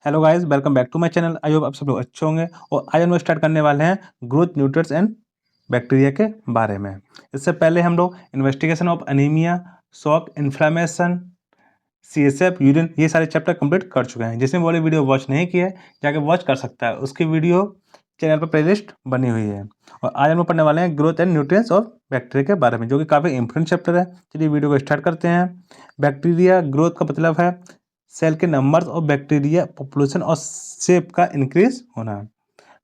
Hello guys, welcome back to my channel. I hope आप सब लोग अच्छे होंगे। और आज हम लोग स्टार्ट करने वाले हैं ग्रोथ न्यूट्रिएंट्स एंड बैक्टीरिया के बारे में। इससे पहले हम लोग investigation of anaemia, shock, inflammation, CSF, urine, ये सारे चैप्टर कंप्लीट कर चुके हैं। जिसने वाली वीडियो वॉच नहीं की है जाके वॉच कर सकता है, उसकी वीडियो चैनल पर प्लेलिस्ट बनी हुई है। और आज हम लोग पढ़ने वाले हैं growth and nutrients of bacteria के बारे में, जो कि काफ़ी इंपॉर्टेंट चैप्टर है। चलिए वीडियो को स्टार्ट करते हैं। बैक्टीरिया ग्रोथ का मतलब है सेल के नंबर और बैक्टीरिया पॉपुलेशन और शेप का इंक्रीज होना।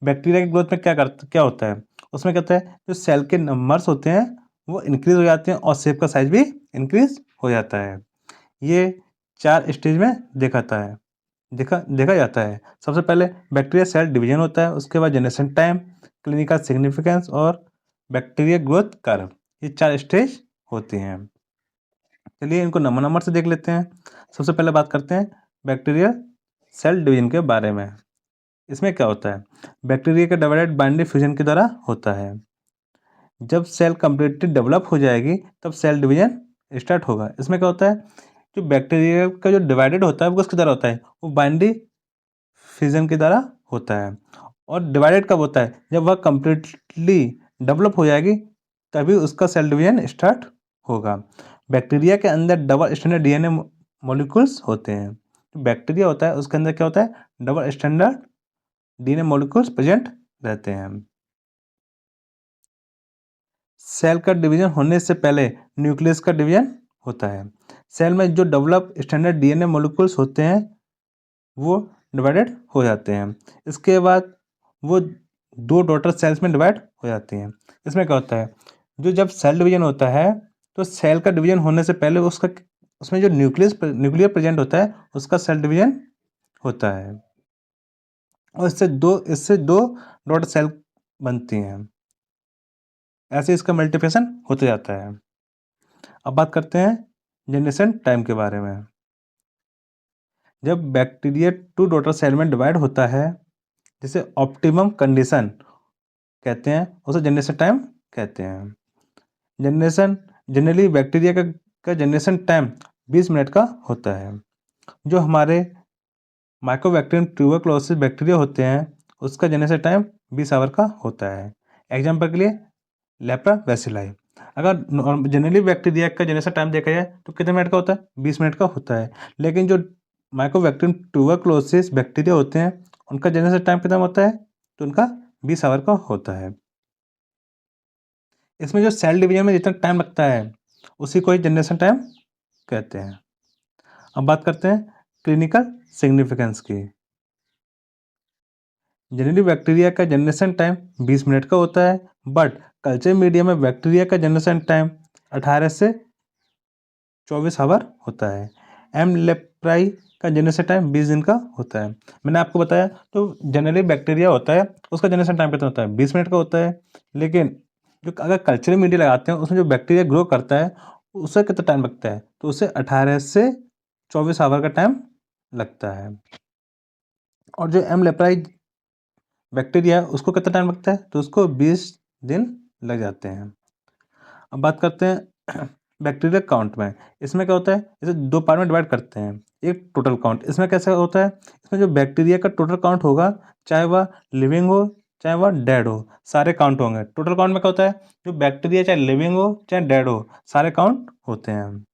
बैक्टीरिया की ग्रोथ में क्या होता है, उसमें क्या होता है, जो सेल के नंबर्स होते हैं वो इंक्रीज हो जाते हैं और शेप का साइज भी इंक्रीज हो जाता है। ये 4 स्टेज में देखा जाता है। सबसे पहले बैक्टीरिया सेल डिवीजन होता है, उसके बाद जनरेशन टाइम, क्लिनिकल सिग्निफिकेंस और बैक्टीरिया ग्रोथ कर्व। ये 4 स्टेज होती हैं। चलिए इनको नंबर नंबर से देख लेते हैं। सबसे पहले बात करते हैं बैक्टीरिया सेल डिवीजन के बारे में। इसमें क्या होता है, बैक्टीरिया का डिवाइडेड बाइंडिंग फ्यूजन के द्वारा होता है। जब सेल कंप्लीटली डेवलप हो जाएगी तब सेल डिवीजन स्टार्ट होगा। इसमें क्या होता है, जो बैक्टीरिया का जो डिवाइडेड होता है वो किसके द्वारा होता है, वो बाइंडिंग फ्यूजन के द्वारा होता है। और डिवाइडेड कब होता है, जब वह कंप्लीटली डेवलप हो जाएगी तभी उसका सेल डिवीजन स्टार्ट होगा। बैक्टीरिया के अंदर डबल स्टैंडर्ड DNA मॉलिक्यूल्स होते हैं। जो बैक्टीरिया होता है उसके अंदर क्या होता है, double standard DNA molecules present रहते हैं। सेल का डिवीजन होने से पहले न्यूक्लियस का डिवीजन होता है। सेल में जो डेवलप स्टैंडर्ड DNA मॉलिक्यूल्स होते हैं वो डिवाइडेड हो जाते हैं। इसके बाद वो 2 डॉटर सेल्स में डिवाइड हो जाती हैं। इसमें क्या होता है, जो जब सेल डिवीजन होता है तो सेल का डिवीजन होने से पहले उसका उसमें जो न्यूक्लियर प्रेजेंट होता है उसका सेल डिवीजन होता है। और इससे दो डॉटर सेल बनती हैं। ऐसे इसका मल्टीप्लिकेशन होते जाता है। अब बात करते हैं जनरेशन टाइम के बारे में। जब बैक्टीरिया 2 डॉटर सेल में डिवाइड होता है, जिसे ऑप्टिमम कंडीशन कहते हैं, उसे जनरेशन टाइम कहते हैं। जनरेशन जनरली बैक्टीरिया का जनरेशन टाइम 20 मिनट का होता है। जो हमारे माइकोबैक्टीरियम ट्यूबरक्लोसिस बैक्टीरिया होते हैं उसका जनरेशन टाइम 20 आवर का होता है। एग्जाम्पल के लिए लेप्रा-बेसिलाई। अगर जनरली बैक्टीरिया का जनरेशन टाइम देखा जाए तो कितने मिनट का होता है, 20 मिनट का होता है। लेकिन जो माइकोबैक्टीरियम ट्यूबरक्लोसिस बैक्टीरिया होते हैं उनका जनरेशन टाइम कितना होता है, तो उनका 20 आवर का होता है। इसमें जो सेल डिवीजन में जितना टाइम लगता है उसी को ही जनरेशन टाइम कहते हैं। अब बात करते हैं क्लिनिकल सिग्निफिकेंस की। जनरली बैक्टीरिया का जनरेशन टाइम 20 मिनट का होता है, बट कल्चर मीडिया में बैक्टीरिया का जनरेशन टाइम 18 से 24 आवर होता है। एम लेप्राई का जनरेशन टाइम 20 दिन का होता है। मैंने आपको बताया तो जनरली बैक्टीरिया होता है उसका जनरेशन टाइम कितना होता है, 20 मिनट का होता है। लेकिन जो अगर कल्चर मीडिया लगाते हैं उसमें जो बैक्टीरिया ग्रो करता है उससे कितना टाइम लगता है, तो उसे 18 से 24 आवर का टाइम लगता है। और जो एम लेप्राई बैक्टीरिया है उसको कितना टाइम लगता है, तो उसको 20 दिन लग जाते हैं। अब बात करते हैं बैक्टीरिया काउंट में। इसमें क्या होता है, इसे 2 पार्ट में डिवाइड करते हैं। एक टोटल काउंट, इसमें कैसे होता है, इसमें जो बैक्टीरिया का टोटल काउंट होगा चाहे वह लिविंग हो चाहे वह डेड हो, सारे काउंट होंगे। टोटल काउंट में क्या होता है, जो बैक्टीरिया चाहे लिविंग हो चाहे डेड हो सारे काउंट होते हैं।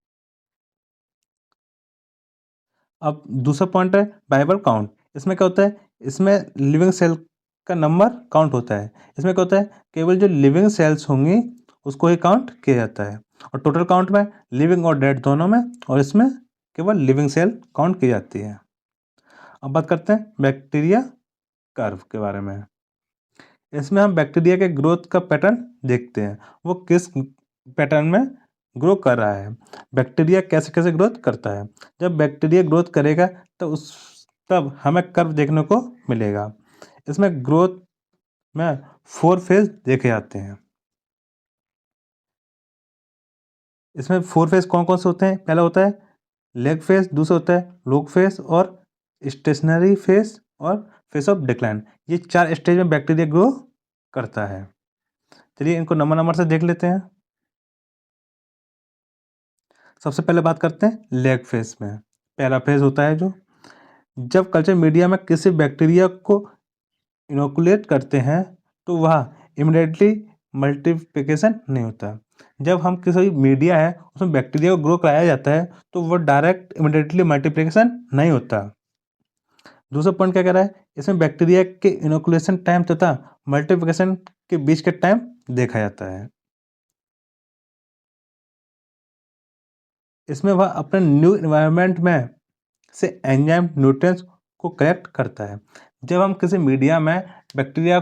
अब दूसरा पॉइंट है बाइबल काउंट। इसमें क्या होता है, इसमें लिविंग सेल का नंबर काउंट होता है। इसमें क्या होता है, केवल जो लिविंग सेल्स होंगी उसको ही काउंट किया जाता है। और टोटल काउंट में लिविंग और डेड दोनों में, और इसमें केवल लिविंग सेल काउंट की जाती है। अब बात करते हैं बैक्टीरिया कर्व के बारे में। इसमें हम बैक्टीरिया के ग्रोथ का पैटर्न देखते हैं, वो किस पैटर्न में ग्रो कर रहा है, बैक्टीरिया कैसे कैसे ग्रोथ करता है। जब बैक्टीरिया ग्रोथ करेगा तब हमें कर्व देखने को मिलेगा। इसमें ग्रोथ में 4 फेज देखे जाते हैं। इसमें 4 फेज कौन कौन से होते हैं, पहला होता है लेग फेज, दूसरा होता है लोग फेज और स्टेशनरी फेज और फेज ऑफ डिक्लाइन। ये 4 स्टेज में बैक्टीरिया ग्रो करता है। चलिए इनको नंबर नंबर से देख लेते हैं। सबसे पहले बात करते हैं लेग फेज में। पहला फेज होता है जो जब कल्चर मीडिया में किसी बैक्टीरिया को इनोकुलेट करते हैं तो वह इमिडिएटली मल्टीप्लिकेशन नहीं होता। जब हम किसी मीडिया है उसमें बैक्टीरिया को ग्रो कराया जाता है तो वो डायरेक्ट इमिडिएटली मल्टीप्लिकेशन नहीं होता। दूसरा पॉइंट क्या कह रहा है, इसमें बैक्टीरिया के इनोकुलेशन टाइम तथा मल्टीप्लिकेशन के बीच के टाइम देखा जाता है। इसमें वह अपने न्यू एनवायरनमेंट में से एंजाइम न्यूट्रिएंट्स को कलेक्ट करता है। जब हम किसी मीडिया में बैक्टीरिया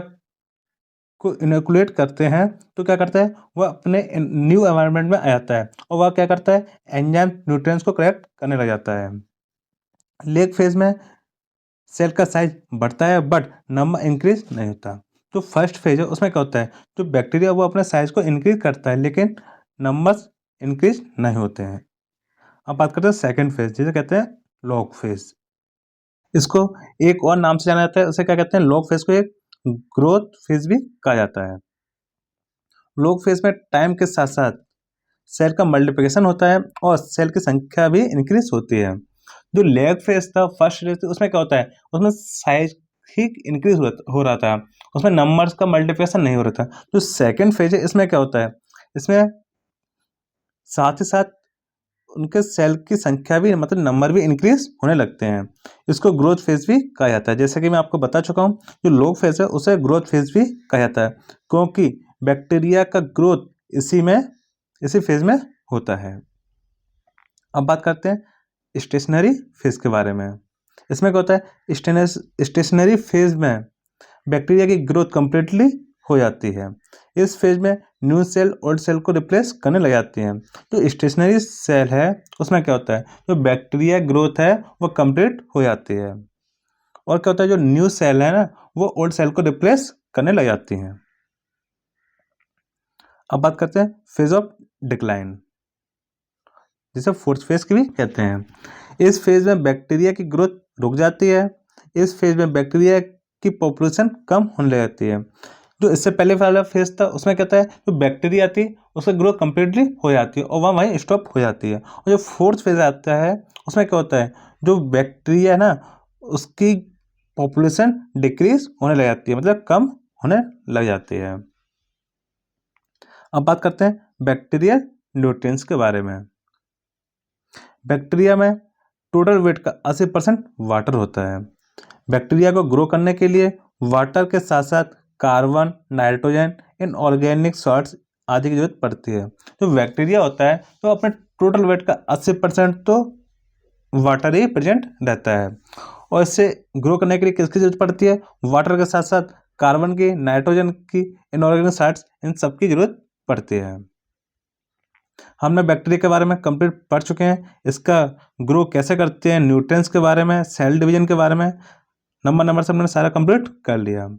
को इनोकुलेट करते हैं तो क्या करता है, वह अपने न्यू एनवायरनमेंट में आ जाता है और वह क्या करता है, एंजाइम न्यूट्रिएंट्स को कलेक्ट करने लग जाता है। लेग फेज में सेल का साइज बढ़ता है बट नंबर इंक्रीज नहीं होता। जो फर्स्ट फेज है उसमें क्या होता है, जो बैक्टीरिया वो अपने साइज को इंक्रीज करता है लेकिन नंबर्स इंक्रीज नहीं होते हैं। अब बात करते हैं सेकंड फेज, जिसे कहते हैं लॉग फेज। इसको एक और नाम से जाना जाता है, उसे क्या कहते हैं, लॉग फेज को एक ग्रोथ फेज भी कहा जाता है। लॉग फेज में टाइम के साथ साथ सेल का मल्टीप्लिकेशन होता है और सेल की संख्या भी इंक्रीज होती है। जो लैग फेज था, फर्स्ट फेज, उसमें क्या होता है, उसमें साइज ही इंक्रीज हो रहा था, उसमें नंबर्स का मल्टीप्लिकेशन नहीं हो रहा था। जो सेकंड फेज है इसमें क्या होता है, इसमें साथ ही साथ उनके सेल की संख्या भी, मतलब नंबर भी इंक्रीज होने लगते हैं। इसको ग्रोथ फेज भी कहा जाता है। जैसे कि मैं आपको बता चुका हूँ, जो लॉग फेज है उसे ग्रोथ फेज भी कहा जाता है क्योंकि बैक्टीरिया का ग्रोथ इसी फेज में होता है। अब बात करते हैं स्टेशनरी फेज के बारे में। इसमें क्या होता है, स्टेशनरी फेज में बैक्टीरिया की ग्रोथ कंप्लीटली हो जाती है। इस फेज में न्यू सेल ओल्ड सेल को रिप्लेस करने लग जाती हैं। तो स्टेशनरी सेल है उसमें क्या होता है, जो बैक्टीरिया ग्रोथ है वो कंप्लीट हो जाती है और क्या होता है, जो न्यू सेल है ना वो ओल्ड सेल को रिप्लेस करने लग जाती हैं। अब बात करते हैं फेज ऑफ डिक्लाइन, जिसे फोर्थ फेज की भी कहते हैं। इस फेज में बैक्टीरिया की ग्रोथ रुक जाती है। इस फेज में बैक्टीरिया की पॉपुलेशन कम होने लग जाती है। जो इससे पहले वाला फेज था उसमें क्या था, जो बैक्टीरिया थी उसकी ग्रोथ कम्प्लीटली हो जाती है और वह वहीं स्टॉप हो जाती है। और जो फोर्थ फेज आता है उसमें क्या होता है, जो बैक्टीरिया है ना उसकी पॉपुलेशन डिक्रीज होने लग जाती है, मतलब कम होने लग जाती है। अब बात करते हैं बैक्टीरियल न्यूट्रिएंट्स के बारे में। बैक्टीरिया में टोटल वेट का 80% वाटर होता है। बैक्टीरिया को ग्रो करने के लिए वाटर के साथ साथ कार्बन, नाइट्रोजन, इनऑर्गेनिक सॉल्ट्स आदि की जरूरत पड़ती है। जो बैक्टीरिया होता है तो अपने टोटल वेट का 80% तो वाटर ही प्रेजेंट रहता है और इससे ग्रो करने के लिए किसकी जरूरत पड़ती है, वाटर के साथ साथ कार्बन की, नाइट्रोजन की, इनऑर्गेनिक सॉल्ट्स, इन सब की जरूरत पड़ती है। हमने बैक्टीरिया के बारे में कंप्लीट पढ़ चुके हैं, इसका ग्रो कैसे करते हैं, न्यूट्रिएंट्स के बारे में, सेल डिवीजन के बारे में, नंबर से हमने सारा कंप्लीट कर लिया।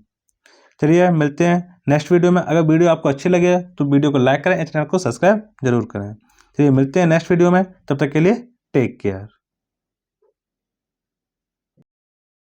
चलिए मिलते हैं नेक्स्ट वीडियो में। अगर वीडियो आपको अच्छी लगे तो वीडियो को लाइक करें, चैनल को सब्सक्राइब जरूर करें। चलिए मिलते हैं नेक्स्ट वीडियो में, तब तक के लिए टेक केयर।